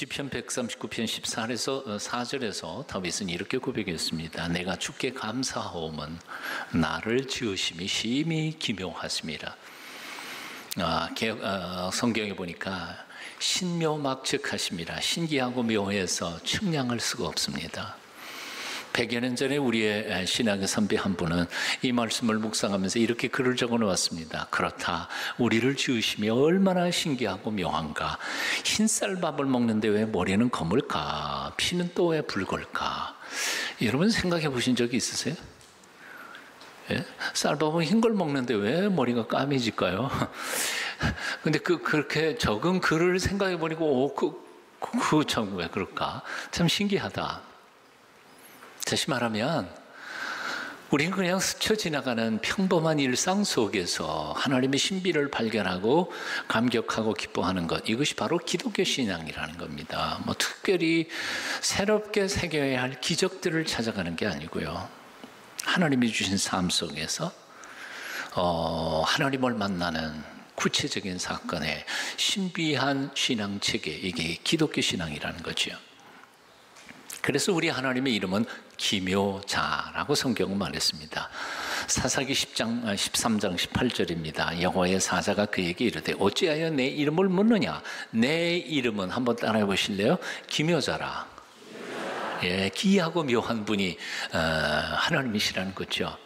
시편 139편 14절에서 4절에서 다윗은 이렇게 고백했습니다. 내가 주께 감사하오면 나를 지으심이 심히 기묘하심이라. 성경에 보니까 신묘막측하심이라. 신기하고 묘해서 측량할 수가 없습니다. 100여 년 전에 우리의 신학의 선배 한 분은 이 말씀을 묵상하면서 이렇게 글을 적어 놓았습니다. 그렇다. 우리를 지으심이 얼마나 신기하고 묘한가. 흰쌀밥을 먹는데 왜 머리는 검을까? 피는 또 왜 붉을까? 여러분 생각해 보신 적이 있으세요? 예? 쌀밥은 흰 걸 먹는데 왜 머리가 까매질까요? 근데 그렇게 적은 글을 생각해 보니까 참 왜 그럴까? 참 신기하다. 다시 말하면 우리는 그냥 스쳐 지나가는 평범한 일상 속에서 하나님의 신비를 발견하고 감격하고 기뻐하는 것, 이것이 바로 기독교 신앙이라는 겁니다. 특별히 새롭게 새겨야 할 기적들을 찾아가는 게 아니고요. 하나님이 주신 삶 속에서 하나님을 만나는 구체적인 사건의 신비한 신앙 체계, 이게 기독교 신앙이라는 거죠. 그래서 우리 하나님의 이름은 기묘자라고 성경은 말했습니다. 사사기 13장 18절입니다. 여호와의 사자가 그에게 이르되 어찌하여 내 이름을 묻느냐. 내 이름은 한번 따라해 보실래요? 기묘자라. 예, 기이하고 묘한 분이 하나님이시라는 거죠.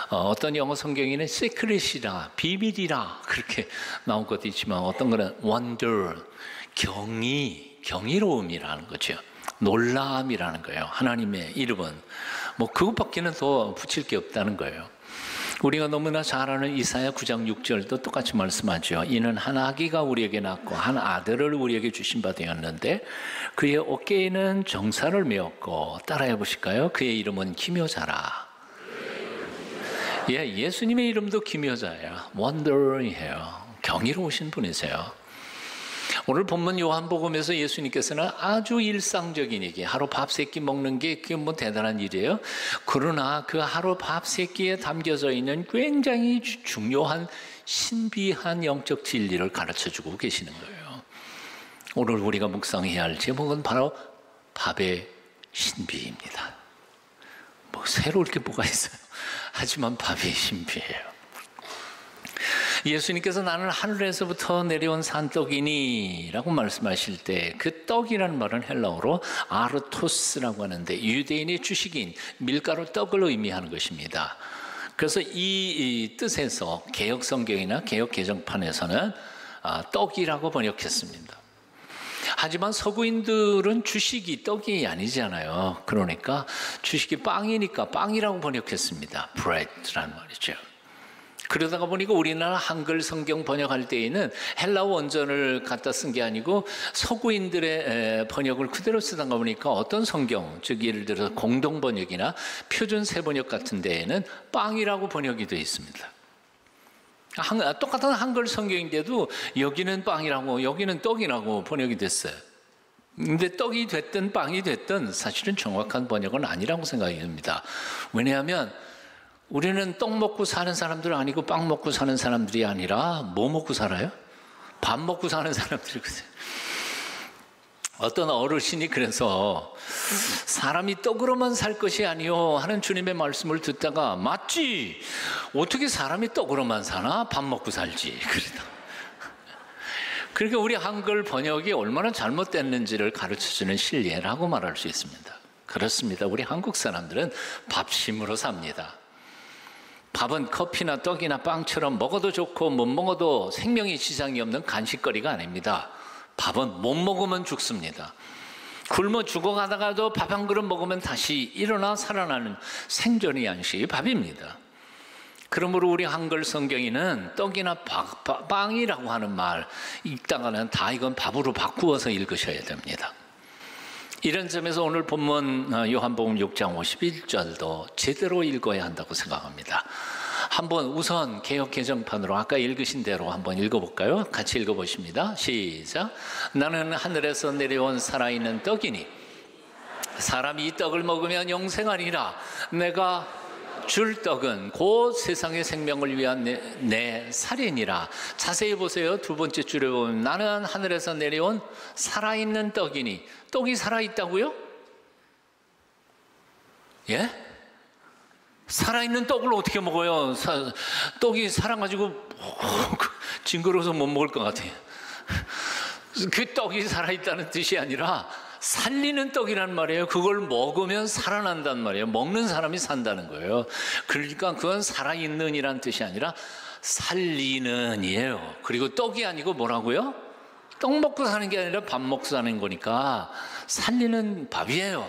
어떤 영어 성경에는 secret이라, 비밀이라 그렇게 나온 것도 있지만 어떤 거는 wonder, 경이로움이라는 거죠. 놀라움이라는 거예요. 하나님의 이름은 그것밖에는 더 붙일 게 없다는 거예요. 우리가 너무나 잘 아는 이사야 9장 6절도 똑같이 말씀하죠. 이는 한 아기가 우리에게 낳고 한 아들을 우리에게 주신 바 되었는데 그의 어깨에는 정사를 메었고, 따라해 보실까요? 그의 이름은 기묘자라. 예, 예수님의 이름도 기묘자예요. 원더이에요. 경이로우신 분이세요. 오늘 본문 요한복음에서 예수님께서는 아주 일상적인 얘기, 하루 밥 세 끼 먹는 게 그게 대단한 일이에요. 그러나 그 하루 밥 세 끼에 담겨져 있는 굉장히 중요한 신비한 영적 진리를 가르쳐주고 계시는 거예요. 오늘 우리가 묵상해야 할 제목은 바로 밥의 신비입니다. 새로울 게 뭐가 있어요? 하지만 밥의 신비예요. 예수님께서 나는 하늘에서부터 내려온 산떡이니 라고 말씀하실 때 그 떡이라는 말은 헬라어로 아르토스라고 하는데 유대인의 주식인 밀가루 떡을 의미하는 것입니다. 그래서 이 뜻에서 개역 성경이나 개역 개정판에서는 떡이라고 번역했습니다. 하지만 서구인들은 주식이 떡이 아니잖아요. 그러니까 주식이 빵이니까 빵이라고 번역했습니다. bread라는 말이죠. 그러다가 보니까 우리나라 한글 성경 번역할 때에는 헬라어 원전을 갖다 쓴 게 아니고 서구인들의 번역을 그대로 쓰다가 보니까 어떤 성경, 즉 예를 들어서 공동 번역이나 표준 세 번역 같은 데에는 빵이라고 번역이 되어 있습니다. 똑같은 한글 성경인데도 여기는 빵이라고 여기는 떡이라고 번역이 됐어요. 근데 떡이 됐든 빵이 됐든 사실은 정확한 번역은 아니라고 생각이 듭니다. 왜냐하면 우리는 떡 먹고 사는 사람들 아니고 빵 먹고 사는 사람들이 아니라 뭐 먹고 살아요? 밥 먹고 사는 사람들이거든요. 어떤 어르신이 그래서 사람이 떡으로만 살 것이 아니요 하는 주님의 말씀을 듣다가 맞지? 어떻게 사람이 떡으로만 사나? 밥 먹고 살지. 그러니까 우리 한글 번역이 얼마나 잘못됐는지를 가르쳐주는 실례라고 말할 수 있습니다. 그렇습니다. 우리 한국 사람들은 밥심으로 삽니다. 밥은 커피나 떡이나 빵처럼 먹어도 좋고 못 먹어도 생명에 지장이 없는 간식거리가 아닙니다. 밥은 못 먹으면 죽습니다. 굶어 죽어가다가도 밥 한 그릇 먹으면 다시 일어나 살아나는 생존의 양식이 밥입니다. 그러므로 우리 한글 성경에는 떡이나 빵이라고 하는 말 읽다가는 다 이건 밥으로 바꾸어서 읽으셔야 됩니다. 이런 점에서 오늘 본문 요한복음 6장 51절도 제대로 읽어야 한다고 생각합니다. 한번 우선 개역 개정판으로 아까 읽으신 대로 한번 읽어볼까요? 같이 읽어보십니다. 시작. 나는 하늘에서 내려온 살아있는 떡이니 사람이 이 떡을 먹으면 영생하리라. 내가 줄 떡은 곧 세상의 생명을 위한 내 살이니라. 자세히 보세요. 두 번째 줄에 보면 나는 하늘에서 내려온 살아있는 떡이니. 떡이 살아있다고요? 예? 살아있는 떡을 어떻게 먹어요? 떡이 살아가지고 징그러워서 못 먹을 것 같아요. 그 떡이 살아있다는 뜻이 아니라 살리는 떡이란 말이에요. 그걸 먹으면 살아난단 말이에요. 먹는 사람이 산다는 거예요. 그러니까 그건 살아있는 이란 뜻이 아니라 살리는 이에요. 그리고 떡이 아니고 뭐라고요? 떡 먹고 사는 게 아니라 밥 먹고 사는 거니까 살리는 밥이에요.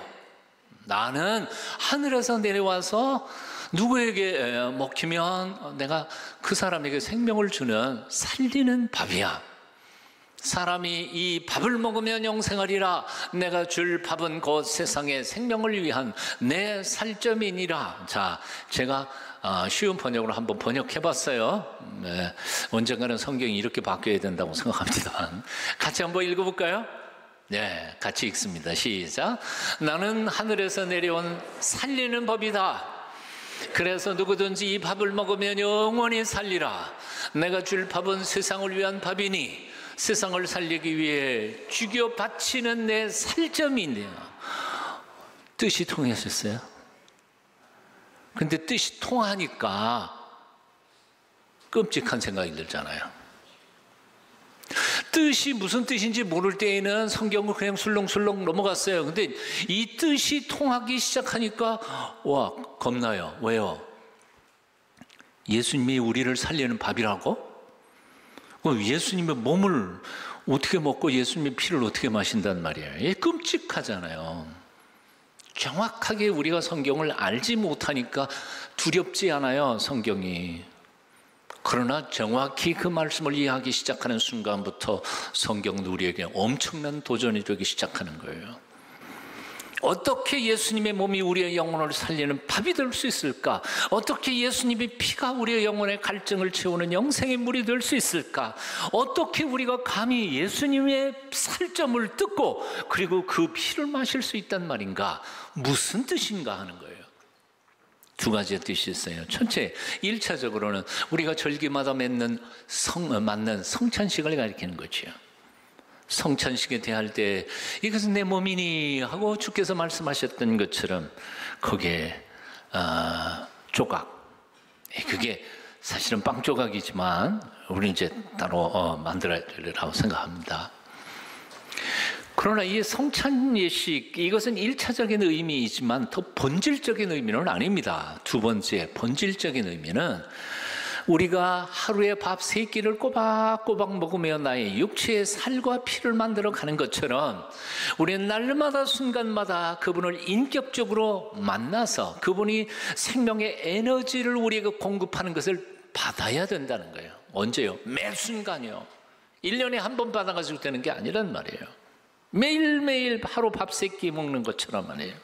나는 하늘에서 내려와서 누구에게 먹히면 내가 그 사람에게 생명을 주는 살리는 밥이야. 사람이 이 밥을 먹으면 영생하리라. 내가 줄 밥은 곧 세상의 생명을 위한 내 살점이니라. 자, 제가 쉬운 번역으로 한번 번역해봤어요. 네, 언젠가는 성경이 이렇게 바뀌어야 된다고 생각합니다만 같이 한번 읽어볼까요? 네, 같이 읽습니다. 시작. 나는 하늘에서 내려온 살리는 법이다. 그래서 누구든지 이 밥을 먹으면 영원히 살리라. 내가 줄 밥은 세상을 위한 밥이니 세상을 살리기 위해 죽여 바치는 내 살점이네요. 뜻이 통하셨어요? 근데 뜻이 통하니까 끔찍한 생각이 들잖아요. 뜻이 무슨 뜻인지 모를 때에는 성경을 그냥 술렁술렁 넘어갔어요. 근데 이 뜻이 통하기 시작하니까 와, 겁나요. 왜요? 예수님이 우리를 살리는 밥이라고? 예수님의 몸을 어떻게 먹고 예수님의 피를 어떻게 마신단 말이에요. 이게 끔찍하잖아요. 정확하게 우리가 성경을 알지 못하니까 두렵지 않아요, 성경이. 그러나 정확히 그 말씀을 이해하기 시작하는 순간부터 성경은 우리에게 엄청난 도전이 되기 시작하는 거예요. 어떻게 예수님의 몸이 우리의 영혼을 살리는 밥이 될 수 있을까? 어떻게 예수님의 피가 우리의 영혼의 갈증을 채우는 영생의 물이 될 수 있을까? 어떻게 우리가 감히 예수님의 살점을 뜯고 그리고 그 피를 마실 수 있단 말인가? 무슨 뜻인가 하는 거예요. 두 가지의 뜻이 있어요. 첫째, 1차적으로는 우리가 절기마다 맞는 성찬식을 가리키는 거죠. 성찬식에 대할 때 이것은 내 몸이니 하고 주께서 말씀하셨던 것처럼 거기에 조각, 그게 사실은 빵 조각이지만 우리는 이제 따로 만들어야 되리라고 생각합니다. 그러나 이 성찬 예식, 이것은 1차적인 의미이지만 더 본질적인 의미는 아닙니다. 두 번째, 본질적인 의미는 우리가 하루에 밥 3끼를 꼬박꼬박 먹으며 나의 육체의 살과 피를 만들어 가는 것처럼 우리는 날마다 순간마다 그분을 인격적으로 만나서 그분이 생명의 에너지를 우리에게 공급하는 것을 받아야 된다는 거예요. 언제요? 매 순간이요. 1년에 한 번 받아가지고 되는 게 아니란 말이에요. 매일매일 하루 밥 3끼 먹는 것처럼 말이에요.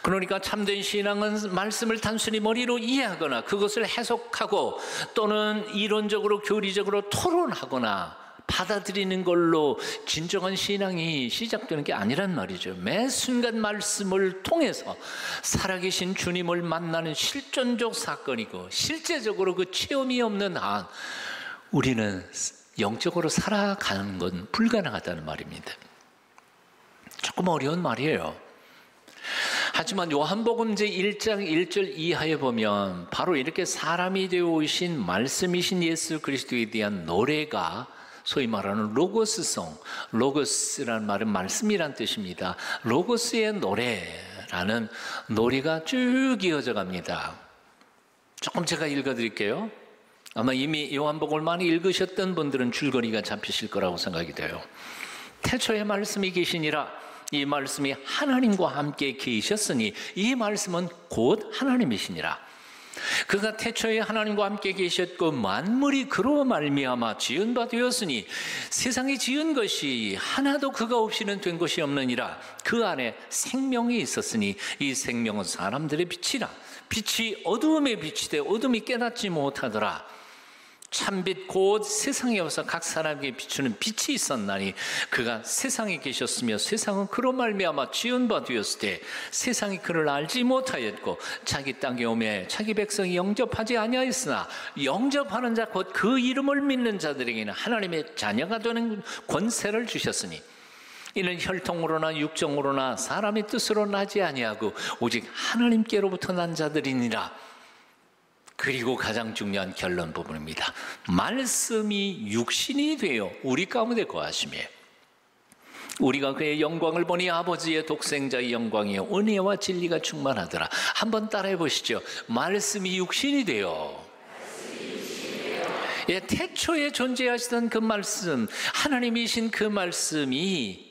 그러니까 참된 신앙은 말씀을 단순히 머리로 이해하거나 그것을 해석하고 또는 이론적으로 교리적으로 토론하거나 받아들이는 걸로 진정한 신앙이 시작되는 게 아니란 말이죠. 매 순간 말씀을 통해서 살아계신 주님을 만나는 실존적 사건이고 실제적으로 그 체험이 없는 한 우리는 영적으로 살아가는 건 불가능하다는 말입니다. 조금 어려운 말이에요. 하지만 요한복음 제1장 1절 이하에 보면 바로 이렇게 사람이 되어 오신 말씀이신 예수 그리스도에 대한 노래가 소위 말하는 로고스송, 로고스라는 말은 말씀이란 뜻입니다. 로고스의 노래라는 노래가 쭉 이어져 갑니다. 조금 제가 읽어드릴게요. 아마 이미 요한복음을 많이 읽으셨던 분들은 줄거리가 잡히실 거라고 생각이 돼요. 태초에 말씀이 계시니라. 이 말씀이 하나님과 함께 계셨으니 이 말씀은 곧 하나님이시니라. 그가 태초에 하나님과 함께 계셨고 만물이 그로 말미암아 지은 바 되었으니 세상이 지은 것이 하나도 그가 없이는 된 것이 없느니라. 그 안에 생명이 있었으니 이 생명은 사람들의 빛이라. 빛이 어두움에 비치되 어둠이 깨닫지 못하더라. 참빛 곧 세상에 와서 각 사람에게 비추는 빛이 있었나니 그가 세상에 계셨으며 세상은 그로 말미암아 지은 바 되었을 때 세상이 그를 알지 못하였고 자기 땅에 오매 자기 백성이 영접하지 아니하였으나 영접하는 자 곧 그 이름을 믿는 자들에게는 하나님의 자녀가 되는 권세를 주셨으니 이는 혈통으로나 육정으로나 사람의 뜻으로 나지 아니하고 오직 하나님께로부터 난 자들이니라. 그리고 가장 중요한 결론 부분입니다. 말씀이 육신이 되어 우리 가운데 거하시며 우리가 그의 영광을 보니 아버지의 독생자의 영광이요 은혜와 진리가 충만하더라. 한번 따라해 보시죠. 말씀이 육신이 되어. 예, 태초에 존재하시던 그 말씀, 하나님이신 그 말씀이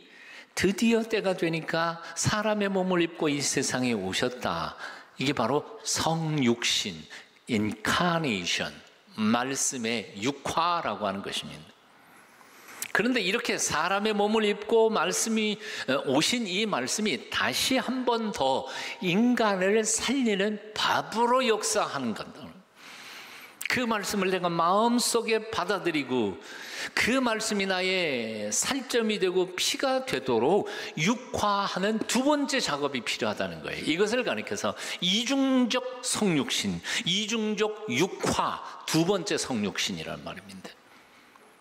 드디어 때가 되니까 사람의 몸을 입고 이 세상에 오셨다. 이게 바로 성육신, 인카네이션, 말씀의 육화라고 하는 것입니다. 그런데 이렇게 사람의 몸을 입고 말씀이 오신 이 말씀이 다시 한 번 더 인간을 살리는 밥으로 역사하는 겁니다. 그 말씀을 내가 마음속에 받아들이고 그 말씀이 나의 살점이 되고 피가 되도록 육화하는 두 번째 작업이 필요하다는 거예요. 이것을 가리켜서 이중적 성육신, 이중적 육화, 두 번째 성육신이라는 말입니다.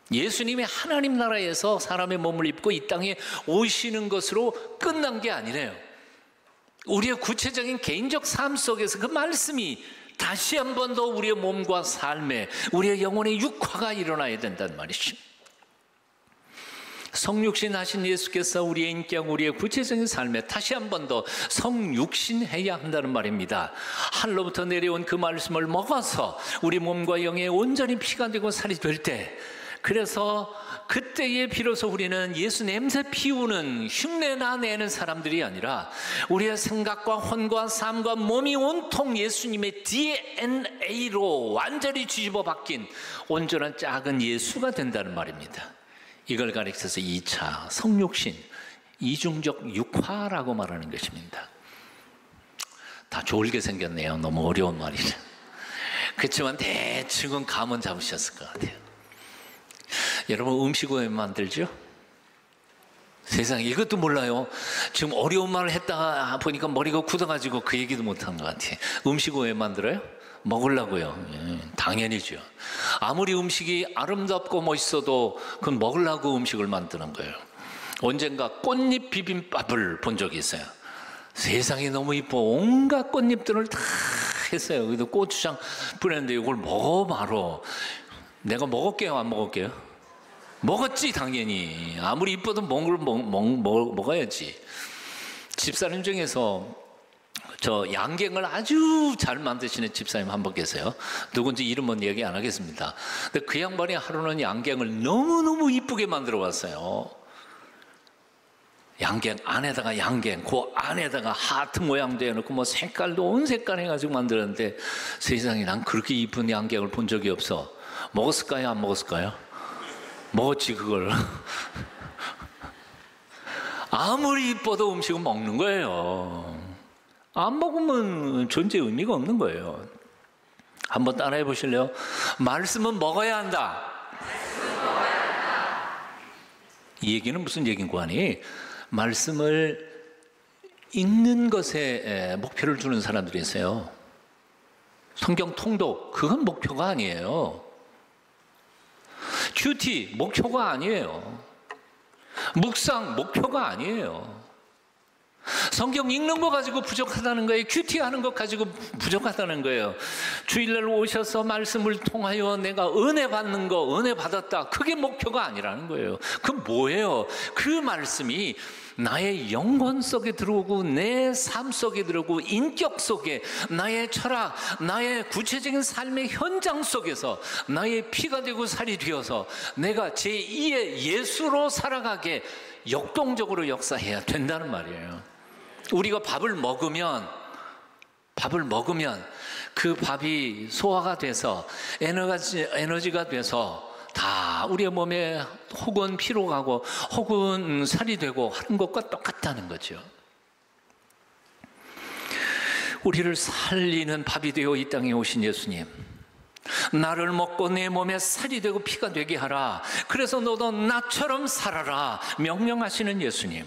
예수님이 하나님 나라에서 사람의 몸을 입고 이 땅에 오시는 것으로 끝난 게 아니래요. 우리의 구체적인 개인적 삶 속에서 그 말씀이 다시 한 번 더 우리의 몸과 삶에 우리의 영혼의 육화가 일어나야 된단 말이죠. 성육신 하신 예수께서 우리의 인격, 우리의 구체적인 삶에 다시 한 번 더 성육신해야 한다는 말입니다. 하늘로부터 내려온 그 말씀을 먹어서 우리 몸과 영에 온전히 피가 되고 살이 될 때, 그래서 그때에 비로소 우리는 예수 냄새 피우는 흉내나 내는 사람들이 아니라 우리의 생각과 혼과 삶과 몸이 온통 예수님의 DNA로 완전히 뒤집어 바뀐 온전한 작은 예수가 된다는 말입니다. 이걸 가리켜서 2차 성육신, 이중적 육화라고 말하는 것입니다. 다 졸게 생겼네요. 너무 어려운 말이죠. 그렇지만 대충은 감은 잡으셨을 것 같아요. 여러분 음식을 왜 만들죠? 세상에 이것도 몰라요. 지금 어려운 말을 했다가 보니까 머리가 굳어가지고 그 얘기도 못한 것 같아요. 음식을 왜 만들어요? 먹으려고요. 당연히죠. 아무리 음식이 아름답고 멋있어도 그건 먹으려고 음식을 만드는 거예요. 언젠가 꽃잎 비빔밥을 본 적이 있어요. 세상이 너무 이뻐. 온갖 꽃잎들을 다 했어요. 여기도 고추장 뿌렸는데 이걸 먹어봐라. 내가 먹을게요, 안 먹을게요? 먹었지, 당연히. 아무리 이뻐도 먹어야지. 집사님 중에서 저 양갱을 아주 잘 만드시는 집사님 한 분 계세요. 누군지 이름은 얘기 안 하겠습니다. 근데 그 양반이 하루는 양갱을 너무너무 이쁘게 만들어 왔어요. 양갱 안에다가 양갱, 그 안에다가 하트 모양도 해놓고 뭐 색깔도 온 색깔 해가지고 만들었는데 세상에 난 그렇게 이쁜 양갱을 본 적이 없어. 먹었을까요? 안 먹었을까요? 먹었지 그걸. 아무리 이뻐도 음식은 먹는 거예요. 안 먹으면 존재 의미가 없는 거예요. 한번 따라해 보실래요? 말씀은 먹어야 한다. 이 얘기는 무슨 얘기인고 하니 말씀을 읽는 것에 목표를 두는 사람들이 있어요. 성경 통독, 그건 목표가 아니에요. 큐티, 목표가 아니에요. 묵상, 목표가 아니에요. 성경 읽는 거 가지고 부족하다는 거예요. 큐티하는 것 가지고 부족하다는 거예요. 주일날 오셔서 말씀을 통하여 내가 은혜 받는 거, 은혜 받았다, 그게 목표가 아니라는 거예요. 그 뭐예요? 그 말씀이 나의 영혼 속에 들어오고 내 삶 속에 들어오고 인격 속에 나의 철학, 나의 구체적인 삶의 현장 속에서 나의 피가 되고 살이 되어서 내가 제2의 예수로 살아가게 역동적으로 역사해야 된다는 말이에요. 우리가 밥을 먹으면 그 밥이 소화가 돼서 에너지가 돼서 다 우리의 몸에 혹은 피로 가고 혹은 살이 되고 하는 것과 똑같다는 거죠. 우리를 살리는 밥이 되어 이 땅에 오신 예수님, 나를 먹고 내 몸에 살이 되고 피가 되게 하라. 그래서 너도 나처럼 살아라 명령하시는 예수님.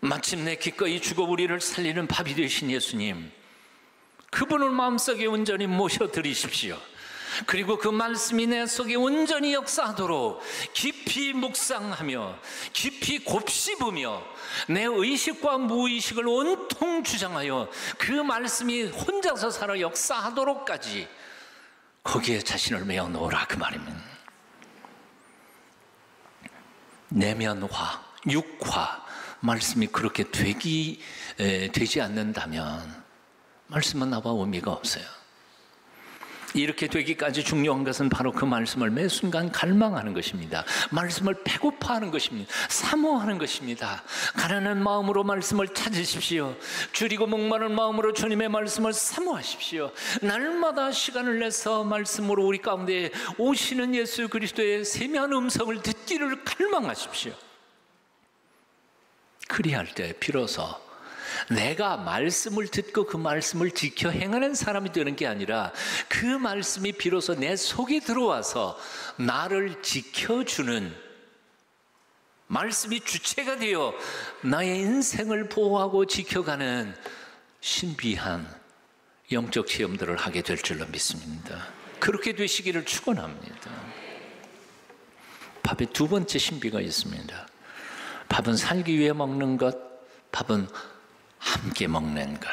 마침내 기꺼이 죽어 우리를 살리는 밥이 되신 예수님, 그분을 마음속에 온전히 모셔드리십시오. 그리고 그 말씀이 내 속에 온전히 역사하도록 깊이 묵상하며 깊이 곱씹으며 내 의식과 무의식을 온통 주장하여 그 말씀이 혼자서 살아 역사하도록까지 거기에 자신을 메어 놓으라, 그 말입니다. 내면화, 육화, 말씀이 그렇게 되지 않는다면 말씀은 나와 의미가 없어요. 이렇게 되기까지 중요한 것은 바로 그 말씀을 매 순간 갈망하는 것입니다. 말씀을 배고파하는 것입니다. 사모하는 것입니다. 가난한 마음으로 말씀을 찾으십시오. 줄이고 목마른 마음으로 주님의 말씀을 사모하십시오. 날마다 시간을 내서 말씀으로 우리 가운데 오시는 예수 그리스도의 세미한 음성을 듣기를 갈망하십시오. 그리할 때 비로소 내가 말씀을 듣고 그 말씀을 지켜 행하는 사람이 되는 게 아니라 그 말씀이 비로소 내 속에 들어와서 나를 지켜주는, 말씀이 주체가 되어 나의 인생을 보호하고 지켜가는 신비한 영적 체험들을 하게 될 줄로 믿습니다. 그렇게 되시기를 축원합니다. 밥에 두 번째 신비가 있습니다. 밥은 살기 위해 먹는 것, 밥은 함께 먹는 것.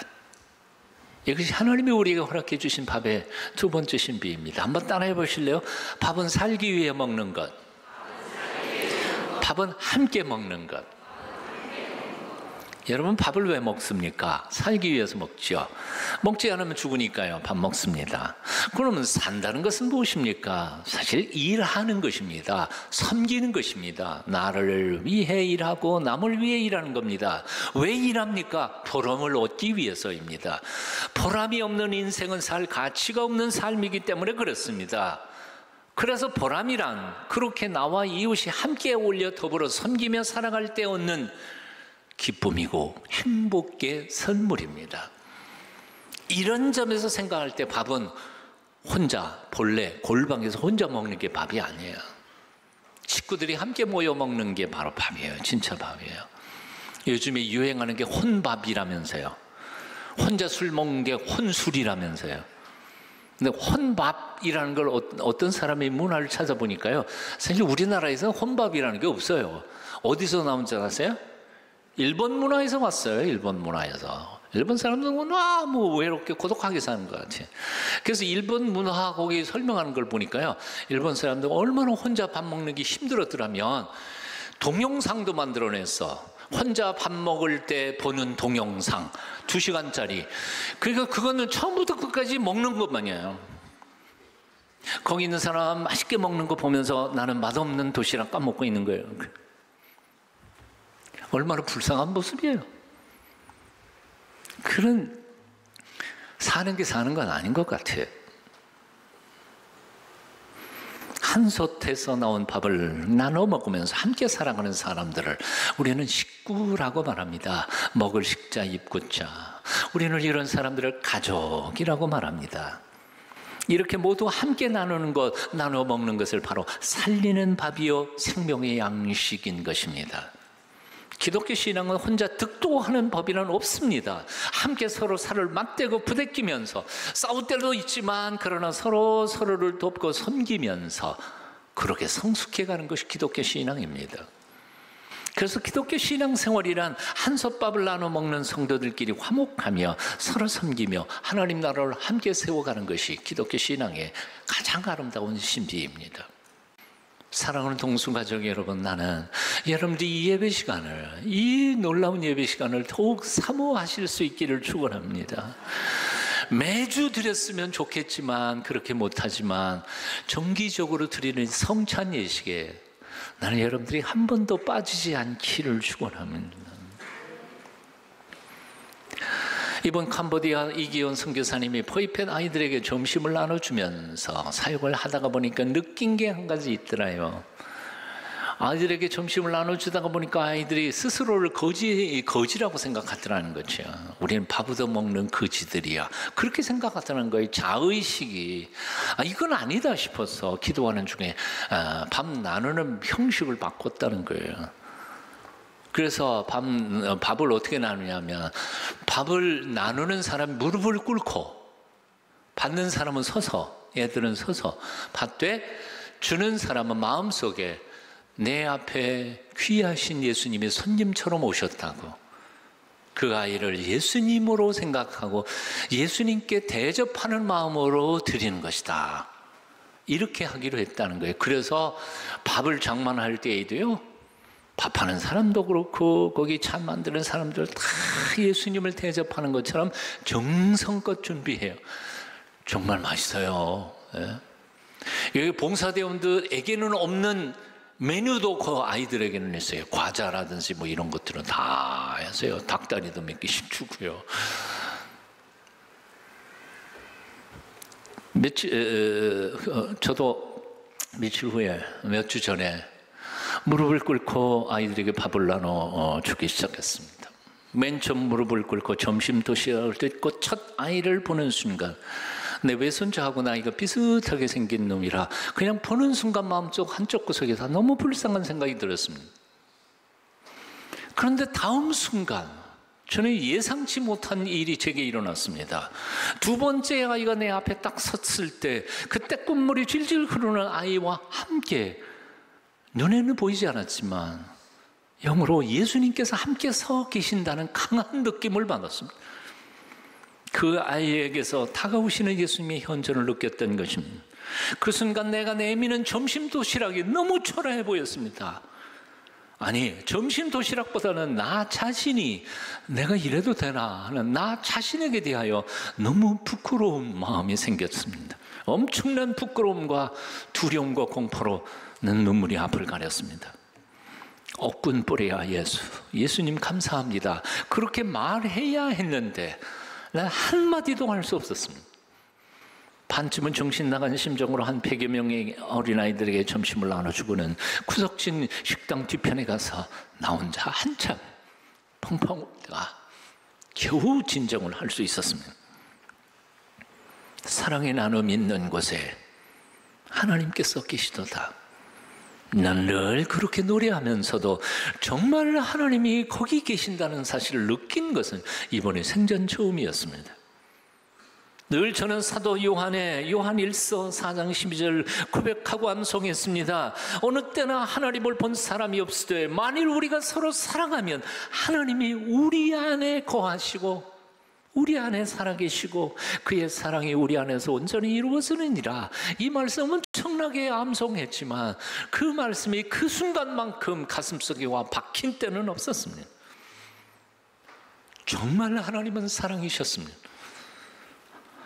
이것이 하나님이 우리에게 허락해 주신 밥의 두 번째 신비입니다. 한번 따라해 보실래요? 밥은 살기 위해 먹는 것, 밥은 함께 먹는 것. 여러분, 밥을 왜 먹습니까? 살기 위해서 먹죠. 먹지 않으면 죽으니까요. 밥 먹습니다. 그러면 산다는 것은 무엇입니까? 사실 일하는 것입니다. 섬기는 것입니다. 나를 위해 일하고 남을 위해 일하는 겁니다. 왜 일합니까? 보람을 얻기 위해서입니다. 보람이 없는 인생은 살 가치가 없는 삶이기 때문에 그렇습니다. 그래서 보람이란 그렇게 나와 이웃이 함께 어울려 더불어 섬기며 살아갈 때 얻는 기쁨이고 행복의 선물입니다. 이런 점에서 생각할 때 밥은 혼자 본래 골방에서 혼자 먹는 게 밥이 아니에요. 식구들이 함께 모여 먹는 게 바로 밥이에요. 진짜 밥이에요. 요즘에 유행하는 게 혼밥이라면서요. 혼자 술 먹는 게 혼술이라면서요. 근데 혼밥이라는 걸 어떤 사람의 문화를 찾아보니까요, 사실 우리나라에서는 혼밥이라는 게 없어요. 어디서 나온 줄 아세요? 일본 문화에서 왔어요. 일본 문화에서. 일본 사람들은 너무 외롭게 고독하게 사는 것 같아요. 그래서 일본 문화 거기 설명하는 걸 보니까요, 일본 사람들 얼마나 혼자 밥 먹는 게 힘들었더라면 동영상도 만들어냈어. 혼자 밥 먹을 때 보는 동영상 2시간짜리. 그러니까 그거는 처음부터 끝까지 먹는 것만이에요. 거기 있는 사람 맛있게 먹는 거 보면서 나는 맛없는 도시락 까먹고 있는 거예요. 얼마나 불쌍한 모습이에요. 그런 사는 게 사는 건 아닌 것 같아요. 한솥에서 나온 밥을 나눠 먹으면서 함께 살아가는 사람들을 우리는 식구라고 말합니다. 먹을 식자 입구자. 우리는 이런 사람들을 가족이라고 말합니다. 이렇게 모두 함께 나누는 것, 나눠 먹는 것을 바로 살리는 밥이요 생명의 양식인 것입니다. 기독교 신앙은 혼자 득도하는 법이란 없습니다. 함께 서로 살을 맞대고 부대끼면서 싸울 때도 있지만 그러나 서로를 돕고 섬기면서 그렇게 성숙해가는 것이 기독교 신앙입니다. 그래서 기독교 신앙생활이란 한솥밥을 나눠 먹는 성도들끼리 화목하며 서로 섬기며 하나님 나라를 함께 세워가는 것이 기독교 신앙의 가장 아름다운 신비입니다. 사랑하는 동수가족 여러분, 나는 여러분들이 이 예배 시간을, 이 놀라운 예배 시간을 더욱 사모하실 수 있기를 축원합니다. 매주 드렸으면 좋겠지만 그렇게 못하지만 정기적으로 드리는 성찬 예식에 나는 여러분들이 한 번도 빠지지 않기를 축원합니다. 이번 캄보디아 이기원 선교사님이 포이펫 아이들에게 점심을 나눠주면서 사역을 하다가 보니까 느낀 게 한 가지 있더라요. 아이들에게 점심을 나눠주다가 보니까 아이들이 스스로를 거지라고 생각하더라는 거죠. 우리는 밥 얻어먹는 거지들이야. 그렇게 생각하더라는 거예요. 자의식이. 이건 아니다 싶어서 기도하는 중에 밥 나누는 형식을 바꿨다는 거예요. 그래서 밥을 어떻게 나누냐면, 밥을 나누는 사람이 무릎을 꿇고, 받는 사람은 서서, 애들은 서서 받되, 주는 사람은 마음속에 내 앞에 귀하신 예수님이 손님처럼 오셨다고, 그 아이를 예수님으로 생각하고 예수님께 대접하는 마음으로 드리는 것이다, 이렇게 하기로 했다는 거예요. 그래서 밥을 장만할 때에도요, 밥하는 사람도 그렇고 거기 차 만드는 사람들 다 예수님을 대접하는 것처럼 정성껏 준비해요. 정말 맛있어요. 여기 봉사대원들에게는 없는 메뉴도 그 아이들에게는 있어요. 과자라든지 뭐 이런 것들은 다 했어요. 닭다리도 몇 개씩 주고요. 저도 며칠 후에, 몇 주 전에 무릎을 꿇고 아이들에게 밥을 나눠 주기 시작했습니다. 맨 처음 무릎을 꿇고 점심 도시락을 뜯고 첫 아이를 보는 순간, 내 외손자하고 나이가 비슷하게 생긴 놈이라 그냥 보는 순간 마음속 한쪽 구석에서 너무 불쌍한 생각이 들었습니다. 그런데 다음 순간 저는 예상치 못한 일이 제게 일어났습니다. 두 번째 아이가 내 앞에 딱 섰을 때, 그때 콧물이 질질 흐르는 아이와 함께, 눈에는 보이지 않았지만 영으로 예수님께서 함께 서 계신다는 강한 느낌을 받았습니다. 그 아이에게서 다가오시는 예수님의 현존을 느꼈던 것입니다. 그 순간 내가 내미는 점심 도시락이 너무 초라해 보였습니다. 아니, 점심 도시락보다는 나 자신이 내가 이래도 되나 하는 나 자신에게 대하여 너무 부끄러운 마음이 생겼습니다. 엄청난 부끄러움과 두려움과 공포로 는 눈물이 앞을 가렸습니다. 억군 뿌려야 예수, 예수님 감사합니다, 그렇게 말해야 했는데 난 한마디도 할 수 없었습니다. 반쯤은 정신 나간 심정으로 한 100여 명의 어린아이들에게 점심을 나눠주고는 구석진 식당 뒤편에 가서 나 혼자 한참 펑펑 울다가 겨우 진정을 할 수 있었습니다. 사랑의 나눔이 있는 곳에 하나님께서 계시도다. 난 늘 그렇게 노래하면서도 정말 하나님이 거기 계신다는 사실을 느낀 것은 이번에 생전 처음이었습니다. 늘 저는 사도 요한의 요한1서 4장 12절 고백하고 암송했습니다. 어느 때나 하나님을 본 사람이 없으되 만일 우리가 서로 사랑하면 하나님이 우리 안에 거하시고 우리 안에 살아계시고 그의 사랑이 우리 안에서 온전히 이루어지느니라. 이 말씀 엄청나게 암송했지만 그 말씀이 그 순간만큼 가슴속에 와 박힌 때는 없었습니다. 정말 하나님은 사랑이셨습니다.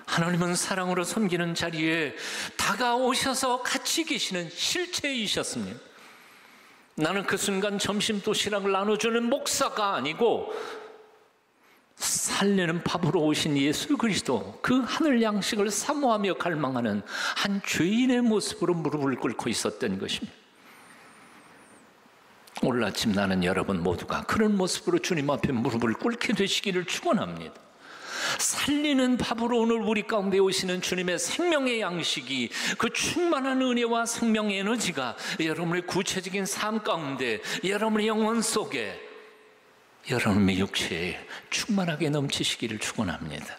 하나님은 사랑으로 섬기는 자리에 다가오셔서 같이 계시는 실체이셨습니다. 나는 그 순간 점심 도시락을 나눠주는 목사가 아니고 살리는 밥으로 오신 예수 그리스도, 그 하늘 양식을 사모하며 갈망하는 한 죄인의 모습으로 무릎을 꿇고 있었던 것입니다. 오늘 아침 나는 여러분 모두가 그런 모습으로 주님 앞에 무릎을 꿇게 되시기를 축원합니다. 살리는 밥으로 오늘 우리 가운데 오시는 주님의 생명의 양식이, 그 충만한 은혜와 생명의 에너지가 여러분의 구체적인 삶 가운데, 여러분의 영혼 속에, 여러분의 육체에 충만하게 넘치시기를 축원합니다.